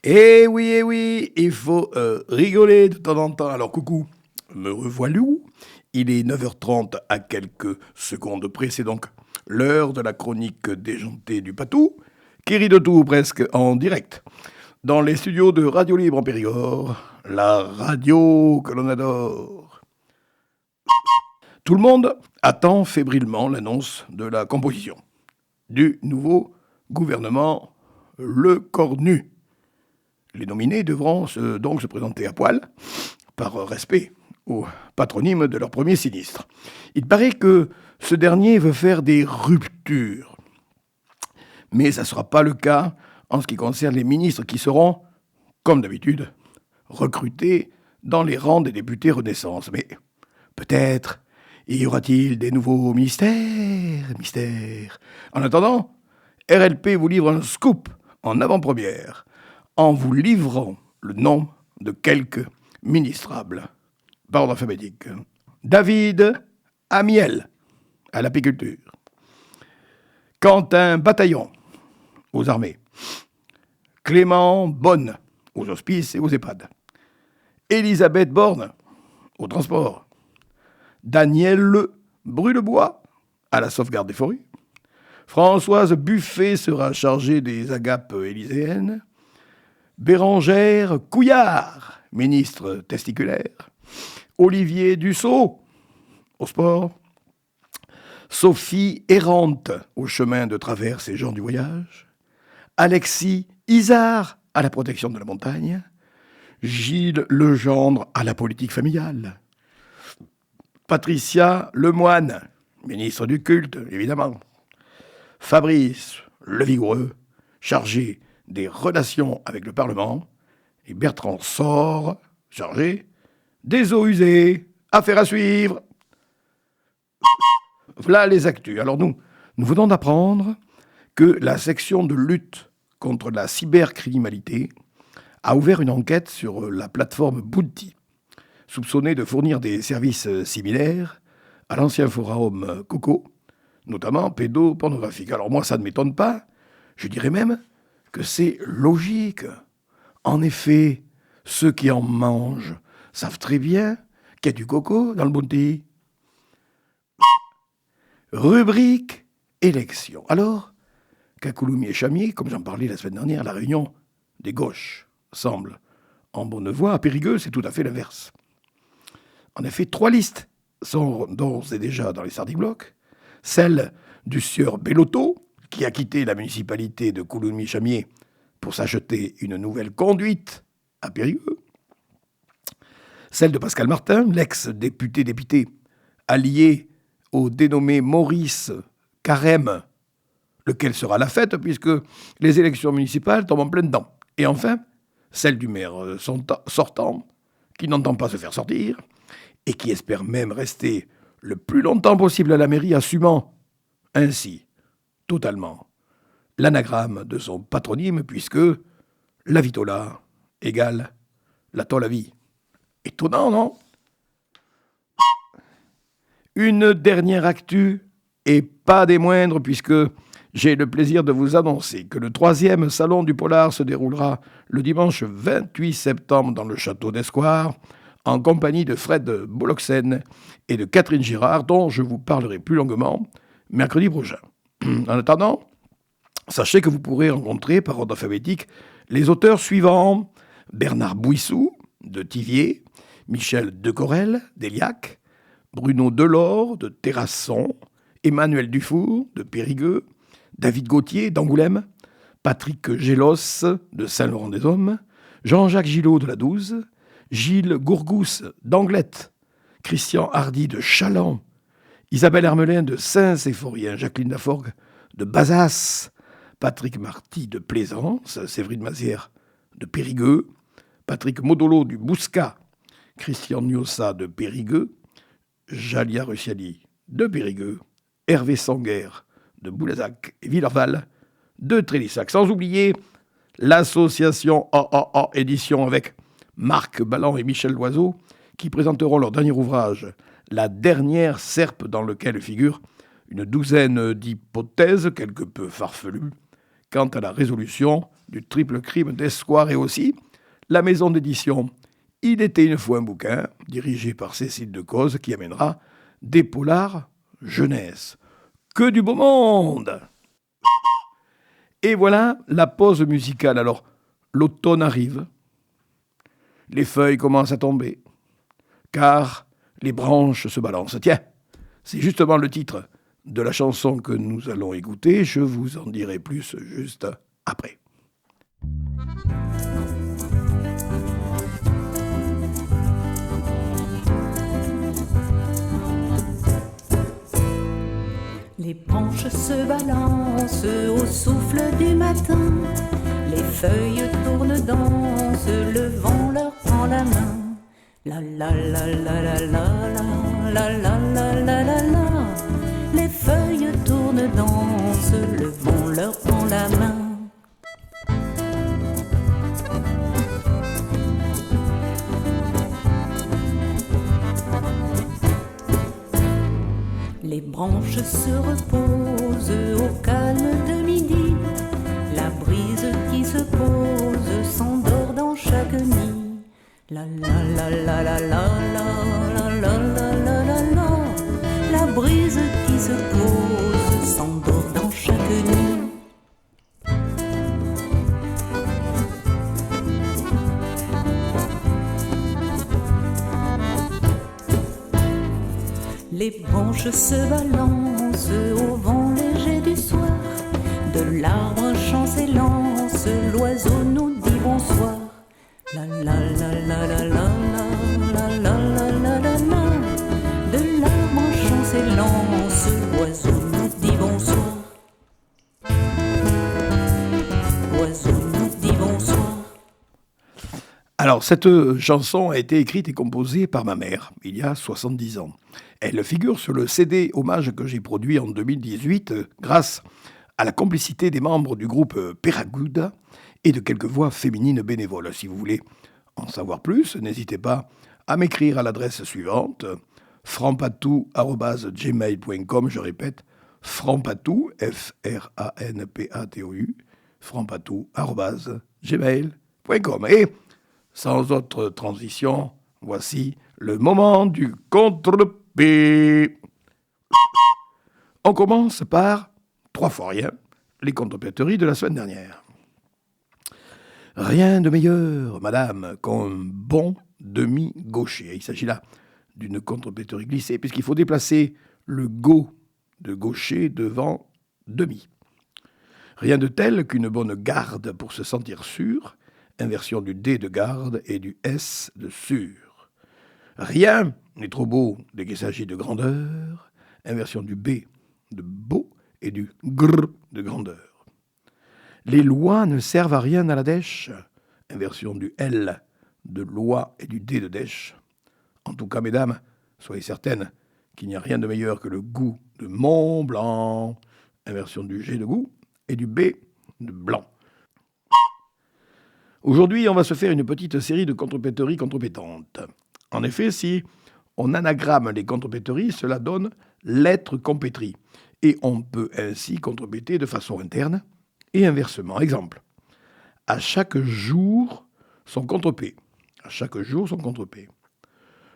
Eh oui, il faut rigoler de temps en temps. Alors coucou, me revoilou. Il est 9h30 à quelques secondes près. C'est donc l'heure de la chronique déjantée du Patou, qui rit de tout presque en direct. Dans les studios de Radio Libre en Périgord, la radio que l'on adore. Tout le monde attend fébrilement l'annonce de la composition du nouveau gouvernement Le Cornu. Les nominés devront donc se présenter à poil, par respect au patronyme de leur premier sinistre. Il paraît que ce dernier veut faire des ruptures. Mais ça ne sera pas le cas en ce qui concerne les ministres qui seront, comme d'habitude, recrutés dans les rangs des députés Renaissance. Mais peut-être y aura-t-il des nouveaux mystères. En attendant, RLP vous livre un scoop en avant-première en vous livrant le nom de quelques ministrables par ordre alphabétique. David Amiel à l'apiculture. Quentin Bataillon aux armées. Clément Bonne aux hospices et aux EHPAD. Elisabeth Borne au transport. Daniel Brulebois à la sauvegarde des forêts. Françoise Buffet sera chargée des agapes élyséennes. Bérangère Couillard, ministre testiculaire. Olivier Dussault, au sport. Sophie Errante, au chemin de traverse et gens du voyage. Alexis Isard, à la protection de la montagne. Gilles Legendre, à la politique familiale. Patricia Lemoine, ministre du culte, évidemment. Fabrice Levigoureux, chargé des relations avec le Parlement, et Bertrand Sort, chargé des eaux usées. Affaire à suivre. Voilà les actus. Alors nous venons d'apprendre que la section de lutte contre la cybercriminalité a ouvert une enquête sur la plateforme Bounty, soupçonnée de fournir des services similaires à l'ancien forum Coco, notamment pédopornographique. Alors moi, ça ne m'étonne pas. Je dirais même que c'est logique. En effet, ceux qui en mangent savent très bien qu'il y a du coco dans le bounty. Rubrique élection. Alors, Kakouloumi et Chamier, comme j'en parlais la semaine dernière, la réunion des gauches semble en bonne voie. À Périgueux, c'est tout à fait l'inverse. En effet, 3 listes sont d'ores et déjà dans les starting blocks. Celle du sieur Bellotto, qui a quitté la municipalité de Coulommiers-Chamiers pour s'acheter une nouvelle conduite à Périgueux. Celle de Pascal Martin, l'ex-député allié au dénommé Maurice Carême, lequel sera la fête puisque les élections municipales tombent en plein dedans. Et enfin, celle du maire sortant, qui n'entend pas se faire sortir et qui espère même rester le plus longtemps possible à la mairie, assumant ainsi totalement l'anagramme de son patronyme, puisque la vitola égale la tolavie. Étonnant, non ? Une dernière actu, et pas des moindres, puisque j'ai le plaisir de vous annoncer que le 3e Salon du Polar se déroulera le dimanche 28 septembre dans le château d'Escoir, en compagnie de Fred Bolloxen et de Catherine Girard, dont je vous parlerai plus longuement mercredi prochain. En attendant, sachez que vous pourrez rencontrer par ordre alphabétique les auteurs suivants: Bernard Bouissou, de Thiviers, Michel Decorel, d'Eliac, Bruno Delors, de Terrasson, Emmanuel Dufour, de Périgueux, David Gauthier, d'Angoulême, Patrick Gélos, de Saint-Laurent-des-Hommes, Jean-Jacques Gillot, de la Douze, Gilles Gourgousse, d'Anglette, Christian Hardy, de Chaland, Isabelle Hermelin, de Saint-Séphrorien, Jacqueline Laforgue, de Bazas, Patrick Marty, de Plaisance, Séverine Mazière, de Périgueux, Patrick Modolo, du Bouscat, Christian Niossa, de Périgueux, Jalia Russiali, de Périgueux, Hervé Sanguer, de Boulazac et Villerval, de Trélissac. Sans oublier l'association AAA Édition avec Marc Balland et Michel Loiseau, qui présenteront leur dernier ouvrage, La dernière serpe, dans lequel figure une douzaine d'hypothèses quelque peu farfelues quant à la résolution du triple crime d'Esquire et aussi la maison d'édition Il était une fois un bouquin, dirigé par Cécile Decauze, qui amènera des polars jeunesse. Que du beau monde! Et voilà la pause musicale. Alors, l'automne arrive, les feuilles commencent à tomber, car les branches se balancent. Tiens, c'est justement le titre de la chanson que nous allons écouter. Je vous en dirai plus juste après. Les branches se balancent au souffle du matin, les feuilles tournent, dansent, le vent leur prend la main. La la la la la la la la la la la la la. Les feuilles tournent, dansent, le vent leur prend la main. Les branches se reposent au calme de midi, la brise qui se pose s'endort dans chaque nid. La la la la la la la la la la la la la. La brise qui se pose s'endort dans chaque nid. Les branches se balancent au vent léger du soir, de l'arbre un chant s'élance, l'oiseau nous dit bonsoir. La la la la la la la la la la la la la. De l'arbre un chant s'élance, l'oiseau nous dit bonsoir. L'oiseau nous dit bonsoir. Alors, cette chanson a été écrite et composée par ma mère, il y a 70 ans. Elle figure sur le CD hommage que j'ai produit en 2018 grâce à la complicité des membres du groupe Peraguda et de quelques voix féminines bénévoles. Si vous voulez en savoir plus, n'hésitez pas à m'écrire à l'adresse suivante franpatou@gmail.com. Je répète, franpatou, F-R-A-N-P-A-T-O-U, franpatou@gmail.com. Et sans autre transition, voici le moment du contre-P. On commence par 3 fois rien, les contrepéteries de la semaine dernière. Rien de meilleur, madame, qu'un bon demi-gaucher. Il s'agit là d'une contrepéterie glissée, puisqu'il faut déplacer le go de gaucher devant demi. Rien de tel qu'une bonne garde pour se sentir sûr, inversion du D de garde et du S de sûr. Rien n'est trop beau dès qu'il s'agit de grandeur, inversion du B de beau et du gr de grandeur. Les lois ne servent à rien à la dèche, inversion du L de loi et du D de dèche. En tout cas, mesdames, soyez certaines qu'il n'y a rien de meilleur que le goût de Mont Blanc, inversion du G de goût et du B de blanc. Aujourd'hui, on va se faire une petite série de contrepéteries contrepétentes. En effet, si on anagramme les contrepéteries, cela donne lettre compétrie. Et on peut ainsi contrepéter de façon interne et inversement. Exemple, à chaque jour, son contre-P. À chaque jour, son contre-P.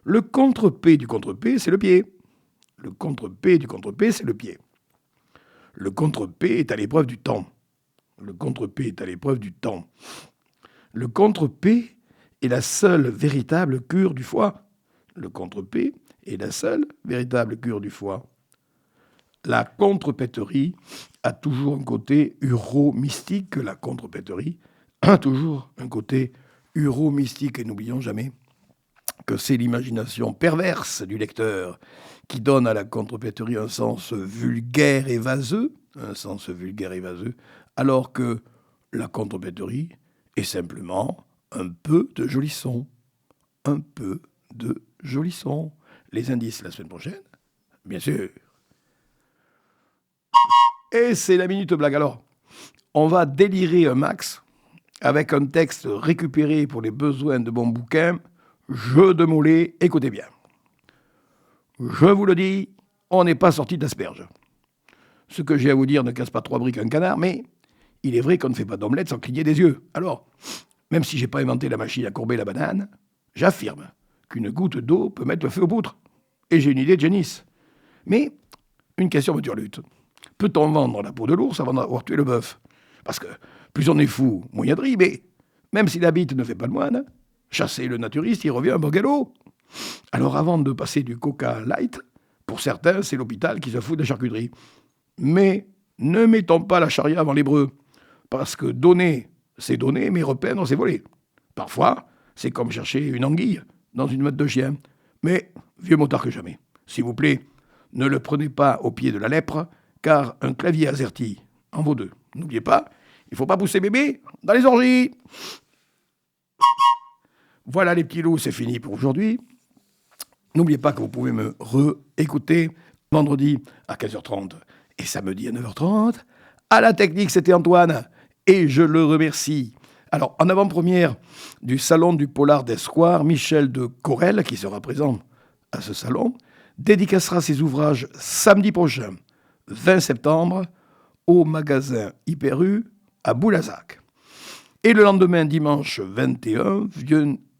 Le contre-P du contre-P, c'est le pied. Le contre-P du contre-P, c'est le pied. Le contre-P est à l'épreuve du temps. Le contre-P est à l'épreuve du temps. Le contre-P est la seule véritable cure du foie. Le contre-P est la seule véritable cure du foie. La contrepéterie a toujours un côté uro-mystique. La contrepéterie a toujours un côté uro-mystique. Et n'oublions jamais que c'est l'imagination perverse du lecteur qui donne à la contrepéterie un sens vulgaire et vaseux, alors que la contrepéterie est simplement un peu de joli son. Un peu de joli son. Les indices la semaine prochaine, bien sûr. Et c'est la minute blague. Alors, on va délirer un max avec un texte récupéré pour les besoins de mon bouquin, Jeu de mollets, écoutez bien. Je vous le dis, on n'est pas sorti d'asperges. Ce que j'ai à vous dire ne casse pas 3 briques un canard, mais il est vrai qu'on ne fait pas d'omelette sans cligner des yeux. Alors, même si j'ai pas inventé la machine à courber la banane, j'affirme qu'une goutte d'eau peut mettre le feu aux poutres. Et j'ai une idée de génie. Mais, une question me turlute. Peut-on vendre la peau de l'ours avant d'avoir tué le bœuf? Parce que plus on est fou, moins il y a de riz, mais même si la bite ne fait pas le moine, chasser le naturiste, il revient un bon galop. Alors avant de passer du coca light, pour certains, c'est l'hôpital qui se fout de la charcuterie. Mais ne mettons pas la charia avant l'hébreu, parce que donner, c'est donner, mais repeindre, c'est voler. Parfois, c'est comme chercher une anguille dans une meute de chiens. Mais vieux motard que jamais. S'il vous plaît, ne le prenez pas au pied de la lèpre, car un clavier azerty en vaut deux. N'oubliez pas, il ne faut pas pousser bébé dans les orgies. Voilà les petits loups, c'est fini pour aujourd'hui. N'oubliez pas que vous pouvez me réécouter vendredi à 15h30 et samedi à 9h30. À la technique, c'était Antoine et je le remercie. Alors, en avant-première du Salon du Polar d'Escoir, Michel de Correl, qui sera présent à ce salon, dédicacera ses ouvrages samedi prochain, 20 septembre, au magasin Hyper U à Boulazac. Et le lendemain, dimanche 21,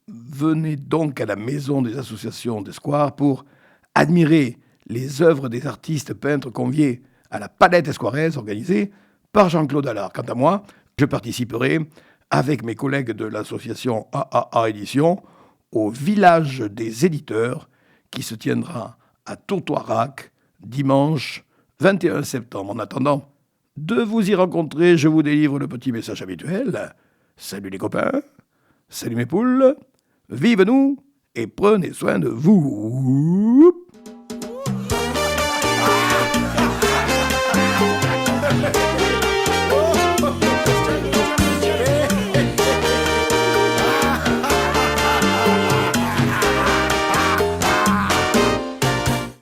venez donc à la maison des associations d'Escoir pour admirer les œuvres des artistes peintres conviés à la palette escoiraise organisée par Jean-Claude Allard. Quant à moi, je participerai avec mes collègues de l'association AAA Édition au village des éditeurs qui se tiendra à Tourtoirac dimanche 21 septembre. En attendant de vous y rencontrer, je vous délivre le petit message habituel. Salut les copains, salut mes poules, vive nous et prenez soin de vous.